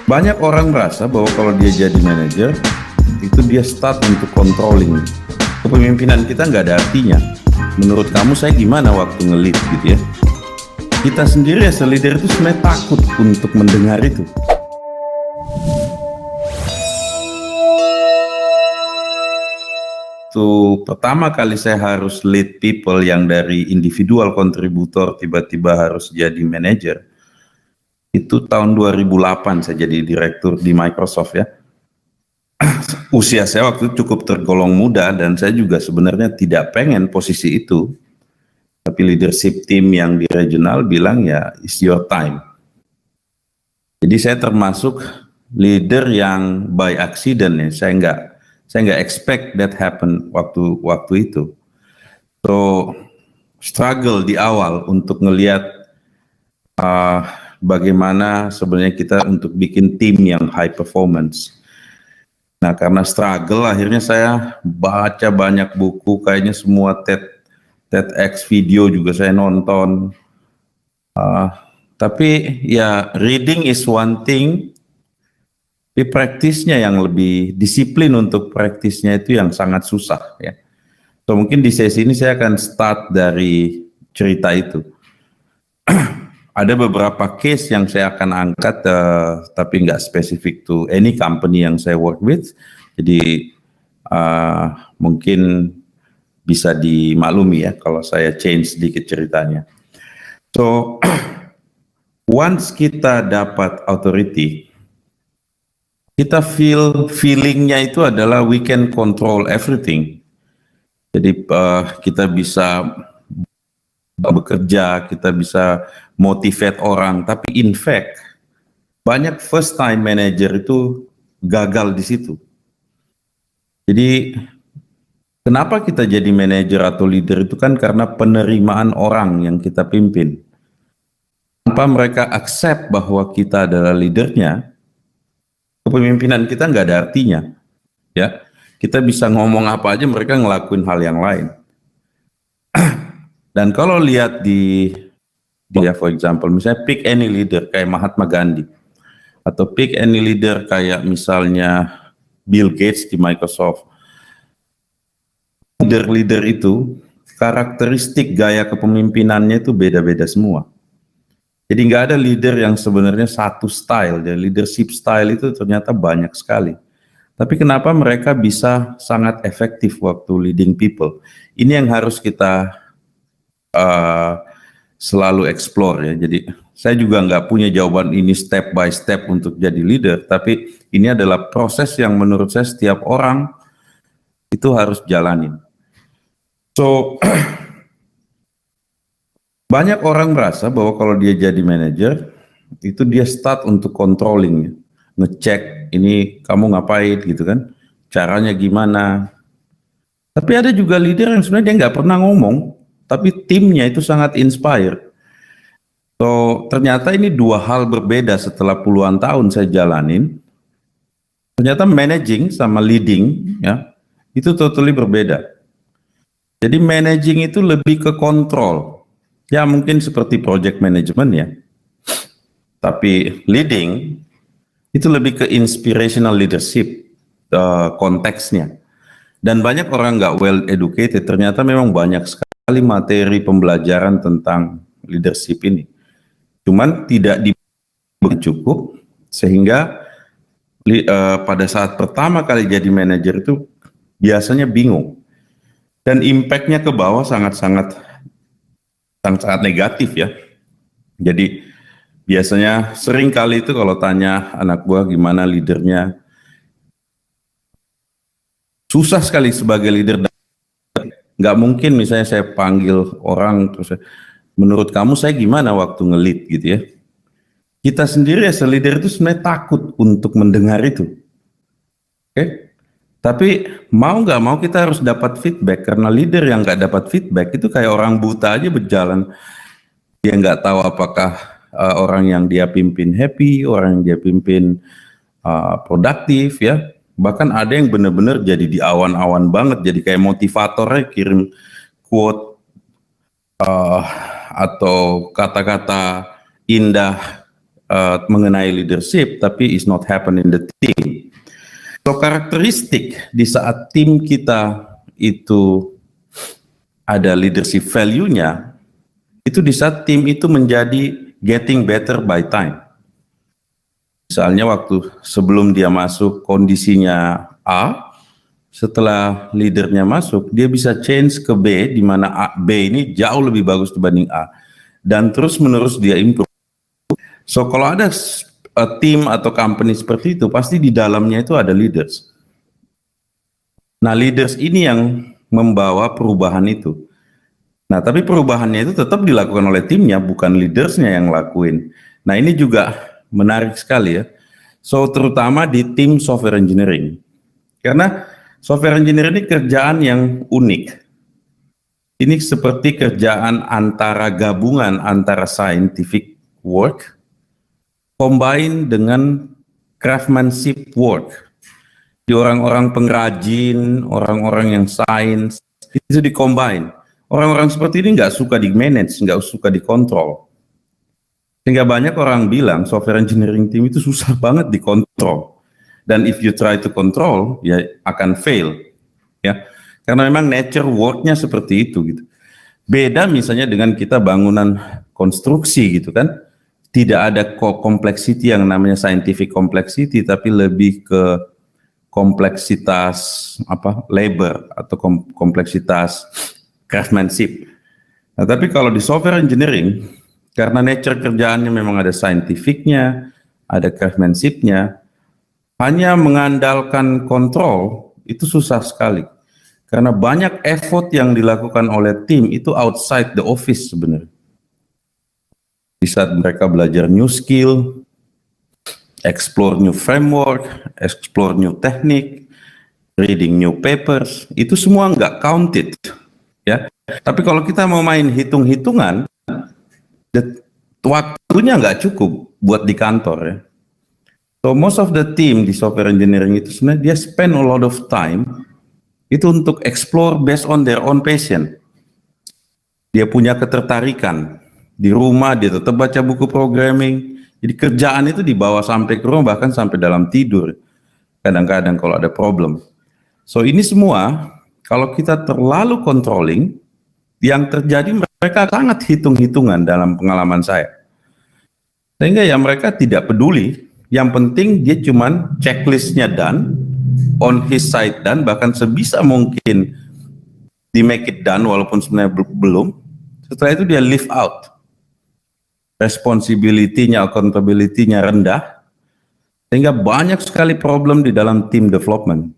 Banyak orang merasa bahwa kalau dia jadi manajer, itu dia start untuk controlling. Kepemimpinan kita nggak ada artinya. Menurut kamu saya gimana waktu nge-lead gitu ya? Kita sendiri as a leader itu sebenarnya takut untuk mendengar itu. Pertama kali saya harus lead people yang dari individual kontributor tiba-tiba harus jadi manajer. Itu tahun 2008 saya jadi direktur di Microsoft ya. Usia saya waktu itu cukup tergolong muda dan saya juga sebenarnya tidak pengen posisi itu. Tapi leadership tim yang di regional bilang ya it's your time. Jadi saya termasuk leader yang by accident ya. Saya nggak expect that happen waktu itu. So struggle di awal untuk ngelihat bagaimana sebenarnya kita untuk bikin tim yang high performance. Nah, karena struggle akhirnya saya baca banyak buku, kayaknya semua TEDx video juga saya nonton. Tapi ya reading is one thing, tapi praktisnya yang lebih disiplin untuk praktisnya itu yang sangat susah ya. So mungkin di sesi ini saya akan start dari cerita itu. Ada beberapa case yang saya akan angkat, tapi nggak spesifik to any company yang saya work with. Jadi mungkin bisa dimaklumi ya kalau saya change sedikit ceritanya. So once kita dapat authority, kita feelingnya itu adalah we can control everything. Jadi kita bisa bekerja, kita bisa motivate orang, tapi in fact banyak first time manager itu gagal di situ. Jadi kenapa kita jadi manajer atau leader itu kan karena penerimaan orang yang kita pimpin. Tanpa mereka accept bahwa kita adalah leadernya, kepemimpinan kita nggak ada artinya. Ya, kita bisa ngomong apa aja, mereka ngelakuin hal yang lain. Dan kalau lihat di for example, misalnya pick any leader kayak Mahatma Gandhi, atau pick any leader kayak misalnya Bill Gates di Microsoft. Leader-leader itu karakteristik gaya kepemimpinannya itu beda-beda semua. Jadi nggak ada leader yang sebenarnya satu style. Dan leadership style itu ternyata banyak sekali. Tapi kenapa mereka bisa sangat efektif waktu leading people? Ini yang harus kita selalu explore ya. Jadi saya juga nggak punya jawaban ini step by step untuk jadi leader. Tapi ini adalah proses yang menurut saya setiap orang itu harus jalanin. So banyak orang merasa bahwa kalau dia jadi manajer itu dia start untuk controlling, ngecek ini kamu ngapain gitu kan, caranya gimana. Tapi ada juga leader yang sebenarnya dia nggak pernah ngomong, tapi timnya itu sangat inspired. So ternyata ini dua hal berbeda setelah puluhan tahun saya jalanin. Ternyata managing sama leading ya itu totally berbeda. Jadi managing itu lebih ke kontrol. Ya mungkin seperti project management ya. Tapi leading itu lebih ke inspirational leadership konteksnya. Dan banyak orang nggak well educated, ternyata memang banyak sekali materi pembelajaran tentang leadership ini. Cuman tidak cukup sehingga pada saat pertama kali jadi manajer itu biasanya bingung. Dan impact-nya ke bawah sangat-sangat negatif ya. Jadi biasanya sering kali itu kalau tanya anak buah gimana leadernya, susah sekali sebagai leader. Nggak mungkin misalnya saya panggil orang terus, menurut kamu saya gimana waktu nge-lead gitu ya. Kita sendiri as a leader itu sebenarnya takut untuk mendengar itu. Oke? Tapi mau nggak mau kita harus dapat feedback, karena leader yang nggak dapat feedback itu kayak orang buta aja berjalan. Dia nggak tahu apakah orang yang dia pimpin happy, orang yang dia pimpin produktif ya. Bahkan ada yang benar-benar jadi di awan-awan banget, jadi kayak motivatornya kirim quote atau kata-kata indah mengenai leadership, tapi is not happen in the team. So karakteristik di saat tim kita itu ada leadership value-nya, itu di saat tim itu menjadi getting better by time. Misalnya waktu sebelum dia masuk kondisinya A, setelah leadernya masuk, dia bisa change ke B, di mana B ini jauh lebih bagus dibanding A. Dan terus menerus dia improve. So kalau ada tim atau company seperti itu, pasti di dalamnya itu ada leaders. Nah, leaders ini yang membawa perubahan itu. Nah, tapi perubahannya itu tetap dilakukan oleh timnya, bukan leadersnya yang lakuin. Nah, ini juga menarik sekali ya. So, terutama di tim software engineering. Karena software engineering ini kerjaan yang unik. Ini seperti kerjaan antara gabungan antara scientific work combine dengan craftsmanship work. Di orang-orang pengrajin, orang-orang yang sains, itu di-combine. Orang-orang seperti ini nggak suka di-manage, nggak suka dikontrol. Sehingga banyak orang bilang software engineering team itu susah banget dikontrol. Dan if you try to control, ya akan fail. Ya, karena memang nature work-nya seperti itu gitu. Beda misalnya dengan kita bangunan konstruksi gitu kan. Tidak ada kompleksiti yang namanya scientific complexity, tapi lebih ke kompleksitas labor atau kompleksitas craftsmanship. Nah, tapi kalau di software engineering, karena nature kerjaannya memang ada scientificnya, ada craftsmanshipnya, hanya mengandalkan kontrol itu susah sekali. Karena banyak effort yang dilakukan oleh tim itu outside the office sebenarnya. Di saat mereka belajar new skill, explore new framework, explore new teknik, reading new papers, itu semua nggak counted, ya. Tapi kalau kita mau main hitung-hitungan, waktunya nggak cukup buat di kantor, ya. So most of the team di software engineering itu sebenarnya dia spend a lot of time itu untuk explore based on their own passion. Dia punya ketertarikan. Di rumah dia tetap baca buku programming. Jadi kerjaan itu dibawa sampai ke rumah, bahkan sampai dalam tidur. Kadang-kadang kalau ada problem. So ini semua, kalau kita terlalu controlling, yang terjadi mereka sangat hitung-hitungan dalam pengalaman saya. Sehingga ya mereka tidak peduli. Yang penting dia cuman checklistnya done, on his side done, bahkan sebisa mungkin di make it done walaupun sebenarnya belum. Setelah itu dia leave out. Responsibility-nya, accountability-nya rendah, sehingga banyak sekali problem di dalam tim development.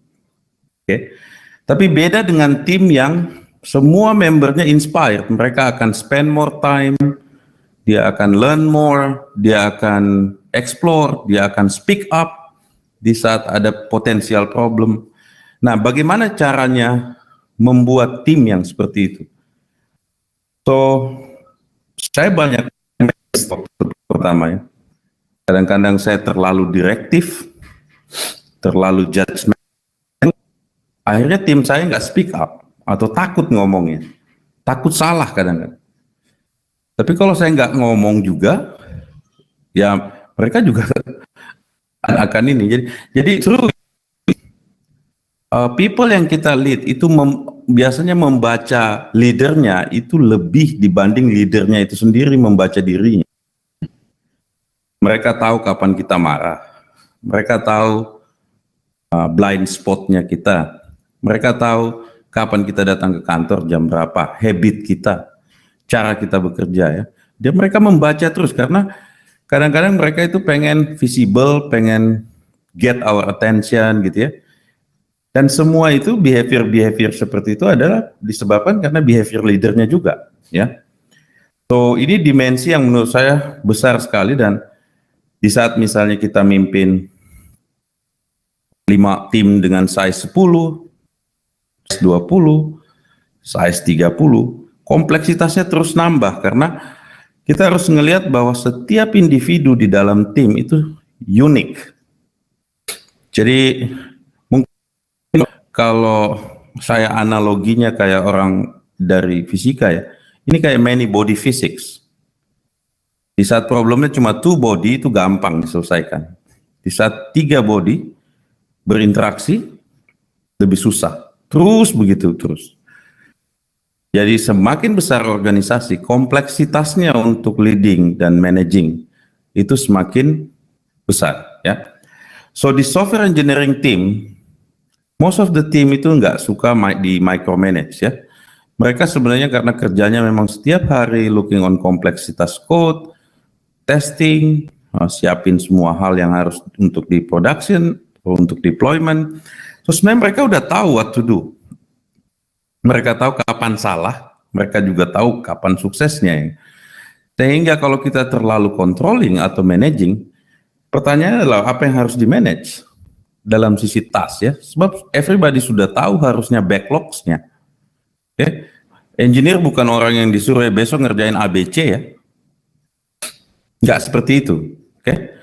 Oke. Tapi beda dengan tim yang semua membernya inspired, mereka akan spend more time, dia akan learn more, dia akan explore, dia akan speak up di saat ada potensial problem. Nah, bagaimana caranya membuat tim yang seperti itu? So, saya banyak pertama ya. Kadang-kadang saya terlalu direktif, terlalu judgment. Akhirnya tim saya nggak speak up atau takut ngomongnya, takut salah kadang-kadang. Tapi kalau saya nggak ngomong juga, ya mereka juga akan ini. Jadi seluruh people yang kita lead itu biasanya membaca leadernya itu lebih dibanding leadernya itu sendiri membaca dirinya. Mereka tahu kapan kita marah, mereka tahu blind spotnya kita, mereka tahu kapan kita datang ke kantor jam berapa, habit kita, cara kita bekerja ya. Dan mereka membaca terus karena kadang-kadang mereka itu pengen visible, pengen get our attention gitu ya. Dan semua itu behavior seperti itu adalah disebabkan karena behavior leadernya juga ya. So ini dimensi yang menurut saya besar sekali, dan di saat misalnya kita mimpin 5 tim dengan size 10, size 20, size 30, kompleksitasnya terus nambah karena kita harus melihat bahwa setiap individu di dalam tim itu unik. Jadi mungkin kalau saya analoginya kayak orang dari fisika ya, ini kayak many body physics. Di saat problemnya cuma 2 body itu gampang diselesaikan. Di saat 3 body berinteraksi lebih susah. Terus begitu terus. Jadi semakin besar organisasi, kompleksitasnya untuk leading dan managing itu semakin besar, ya. So di software engineering team, most of the team itu nggak suka di micromanage, ya. Mereka sebenarnya karena kerjanya memang setiap hari looking on kompleksitas code, testing, siapin semua hal yang harus untuk di production, untuk deployment. So sebenarnya mereka udah tahu what to do. Mereka tahu kapan salah, mereka juga tahu kapan suksesnya, ya. Sehingga kalau kita terlalu controlling atau managing, pertanyaannya adalah apa yang harus di-manage dalam sisi task, ya. Sebab everybody sudah tahu harusnya backlogs-nya. Okay? Engineer bukan orang yang disuruh besok ngerjain ABC, ya. Nggak seperti itu. Okay?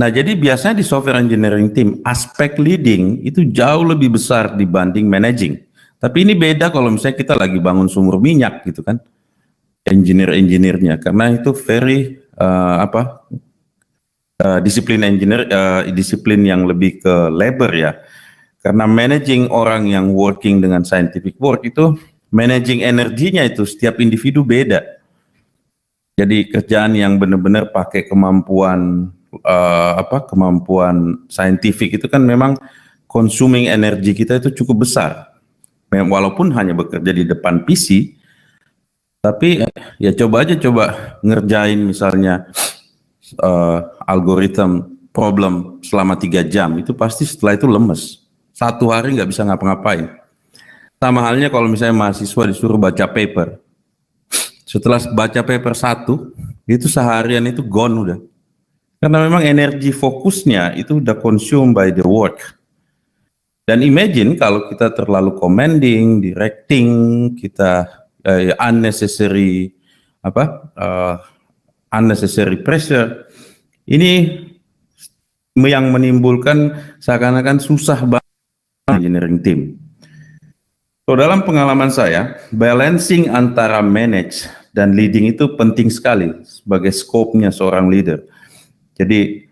Nah, jadi biasanya di software engineering team, aspek leading itu jauh lebih besar dibanding managing. Tapi ini beda kalau misalnya kita lagi bangun sumur minyak gitu kan, engineer-engineernya, karena itu very disiplin engineer, disiplin yang lebih ke labor, ya. Karena managing orang yang working dengan scientific work itu, managing energinya itu setiap individu beda. Jadi kerjaan yang benar-benar pakai kemampuan kemampuan saintifik itu kan memang consuming energi kita itu cukup besar. Walaupun hanya bekerja di depan PC, tapi ya coba ngerjain misalnya algoritma problem selama 3 jam, itu pasti setelah itu lemes. 1 hari nggak bisa ngapa-ngapain. Sama halnya kalau misalnya mahasiswa disuruh baca paper. Setelah baca paper 1, itu seharian itu gone udah. Karena memang energi fokusnya itu udah consumed by the work. Dan imagine kalau kita terlalu commanding, directing, kita unnecessary pressure, ini yang menimbulkan seakan-akan susah banget engineering team. So dalam pengalaman saya, balancing antara manage dan leading itu penting sekali sebagai scope-nya seorang leader. Jadi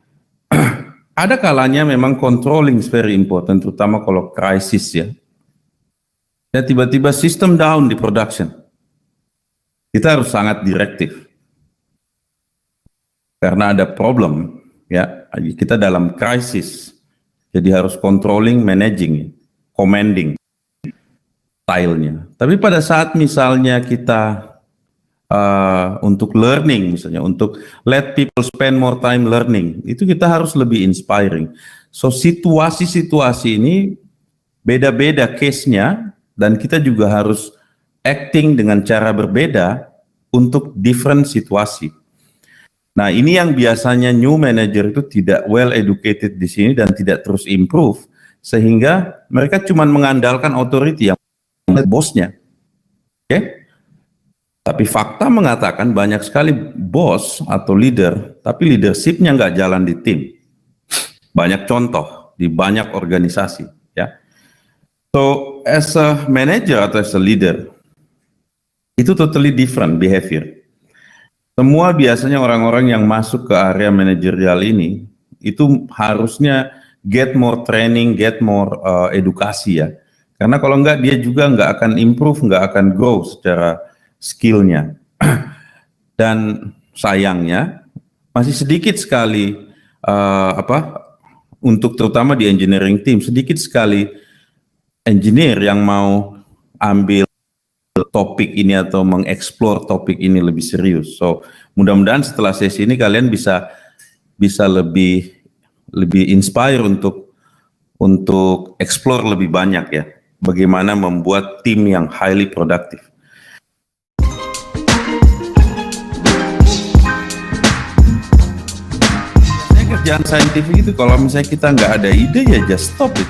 ada kalanya memang controlling is very important, terutama kalau krisis, ya. Ya tiba-tiba sistem down di production. Kita harus sangat direktif. Karena ada problem, ya. Kita dalam krisis. Jadi harus controlling, managing, commanding style-nya. Tapi pada saat misalnya kita untuk learning, misalnya untuk let people spend more time learning, itu kita harus lebih inspiring. So situasi-situasi ini beda-beda case-nya, dan kita juga harus acting dengan cara berbeda untuk different situasi. Nah, ini yang biasanya new manager itu tidak well educated di sini dan tidak terus improve, sehingga mereka cuma mengandalkan authority yang bosnya. Oke? Tapi fakta mengatakan banyak sekali bos atau leader, tapi leadership-nya nggak jalan di tim. Banyak contoh di banyak organisasi, ya. So as a manager atau as a leader, itu totally different behavior. Semua biasanya orang-orang yang masuk ke area manajerial ini, itu harusnya get more training, get more edukasi, ya. Karena kalau enggak, dia juga nggak akan improve, nggak akan grow secara skill-nya. Dan sayangnya masih sedikit sekali untuk terutama di engineering team, sedikit sekali engineer yang mau ambil topik ini atau mengeksplor topik ini lebih serius. So mudah-mudahan setelah sesi ini kalian bisa lebih inspire untuk explore lebih banyak, ya, bagaimana membuat tim yang highly productive. Kerjaan saintifik itu kalau misalnya kita nggak ada ide, ya just stop it.